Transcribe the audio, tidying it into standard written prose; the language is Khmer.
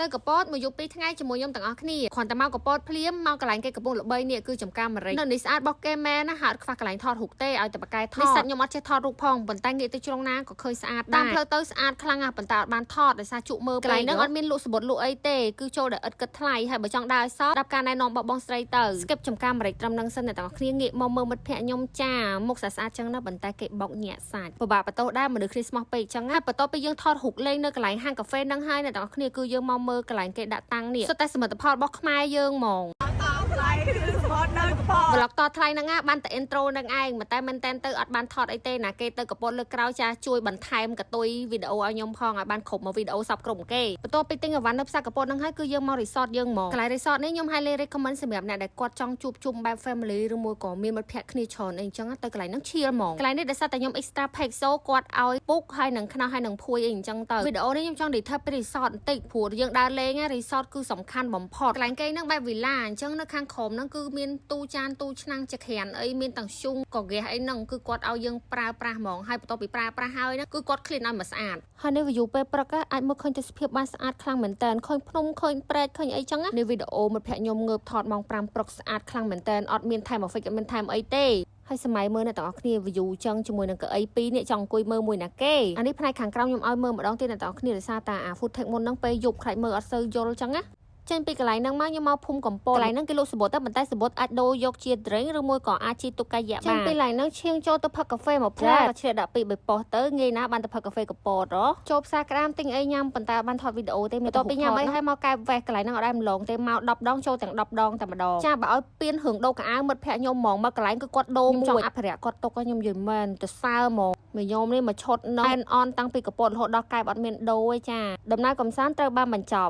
ទៅកពតមកយក2ថ្ងៃជាមួយខ្ញុំទាំងអស់គ្នាគ្រាន់តែមកកពតភ្លាមមកកន្លែងគេកំពុងល្បីនេះគឺចំការមរិចនៅនេះស្អាតបោះគេមែនណាហាត់ខ្វះកន្លែងថតរូបទេឲ្យតែបកែថតនេះសាច់ខ្ញុំអត់ចេះថតរូបផងប៉ុន្តែងាកទៅជ្រុងណាក៏ឃើញស្អាតដែរតាមផ្លូវទៅស្អាតខ្លាំងណាស់ប៉ុន្តែអត់បានថតដោយសារជក់មើលកន្លែងហ្នឹងអត់មានលក់សម្បត្តិលក់អីទេគឺចូលតែឥតគិតថ្លៃហើយបើចង់ដើរសតស្ដាប់ការណែនាំបងស្រីទៅ skip ចំការមរិចត្រឹមនឹងសិនអ្នកទាំងអស់គ្នាងាកមកមើលមិត្តភ័ក្ដិខ្ញុំចាមុខស្អាតចឹងណាប៉ុន្តែគេបោកញាក់សាច់ពិបាកបន្ទោសដែរមនុស្សគ្នាស្មោះពេកចឹងហើយបន្ទាប់ពីយើងថតរូបលេងនៅកន្លែងហាងកាហ្វេហ្នឹងហើយអ្នកទាំងអស់គ្នាគឺយើងមកមើលកន្លែងគេដាក់តាំងនេះសុទ្ធតែសមិទ្ធផលរបស់ខ្មែរយើងហ្មង vlog តថ្លៃហ្នឹងបានតែ intro ហ្នឹងឯងតែមែនតែនទៅអត់បានថតអីទេណាគេទៅកពតលើក្រោយចាជួយបន្ថែមកតុយវីដេអូឲ្យខ្ញុំផងឲ្យបានគ្រប់មកវីដេអូសពគ្រប់គេបន្ទាប់ពីទិញអីវ៉ាន់នៅផ្សារកពតហ្នឹងហើយគឺយើងមក resort យើងហ្មងកន្លែង resort នេះខ្ញុំ highly recommend សម្រាប់អ្នកដែលគាត់ចង់ជួបជុំបែប family ឬមួយក៏មានមិត្តភក្តិគ្នាច្រើនអីចឹងទៅកន្លែងហ្នឹង chill ហ្មងកន្លែងនេះដោយសារតែខ្ញុំ extra pack so គាត់ឲ្យពុកហើយនឹងខ្នោះហើយនឹងភួយអីចឹងទៅវីដេអូនេះខ្ញុំចង់ detail ពី resort បន្តិចព្រោះយើងដើរលេង resort គឺសំខាន់បំផុតកន្លែងគេហ្នឹងបែប villa អញ្ចឹងនៅខាងក្រោមហ្នឹងគឺមានទូចានទូឆ្នាំងចក្រានអីមានទាំងឈូងក៏ហ្គាសអីហ្នឹងគឺគាត់ឲ្យយើងប្រើប្រាស់ហ្មងហើយបន្ទាប់ពីប្រើប្រាស់ហើយហ្នឹងគឺគាត់ clean ឲ្យមកស្អាតហើយនៅ view ពេលព្រឹកអាចមើលឃើញទេសភាពបានស្អាតខ្លាំងមែនតើឃើញភ្នំឃើញព្រែកឃើញអីចឹងនៅវីដេអូមិត្តភក្តិខ្ញុំងើបថតម៉ោង5ព្រឹកស្អាតខ្លាំងមែនតើអត់មានថែម effect អត់មានថែមអីទេហើយសម័យមើលអ្នកទាំងអស់គ្នា view ចឹងជាមួយនឹងកៅអី2នេះចង់អង្គុយមើលមួយណាគេអានេះផ្នែកខាងក្រោមខ្ញុំឲ្យមើលម្ដងទៀតអ្នកទាំងអស់គ្នាដោយសារតែអា food tech មុនហ្នឹងពេលយប់ខ្លាចមើលអត់សូវយល់ចឹងណាចេញពីកន្លែងហ្នឹងមកខ្ញុំមកភូមិកំពតកន្លែងហ្នឹងគេលក់សម្បត្តិតែប៉ុន្តែសម្បត្តិអាចដូរយកជា drink ឬមួយក៏អាចជាទុកកាយៈបានចេញពីកន្លែងហ្នឹងឈៀងចូលទៅផឹកកាហ្វេមកផ្លែក៏ឆ្លៀតដាក់ពី3ប៉ុស្ទៅងាយណាស់បានទៅផឹកកាហ្វេកំពតចូលផ្សារក្តាមទិញអីញ៉ាំប៉ុន្តែបានថតវីដេអូទេមានតពីញ៉ាំអីហើយមកកែបវេះកន្លែងហ្នឹងអត់ដែរម្លងទេមក10ដងចូលទាំង10ដងតែម្ដងចាបើឲ្យពៀនរឿងដូរកៅអៅមិត្តភក្តិខ្ញុំហ្មងមកកន្លែងគឺគាត់ដូរមួយចង់អភិរក្សគាត់ទុកខ្ញុំយល់មែនទៅសើហ្មងមួយញោមនេះមកឈុតនៅអនតាំងពីកំពតរហូតដល់កែបអត់មានដូរទេចាដំណើរកំសាន្តត្រូវបានបញ្ចប់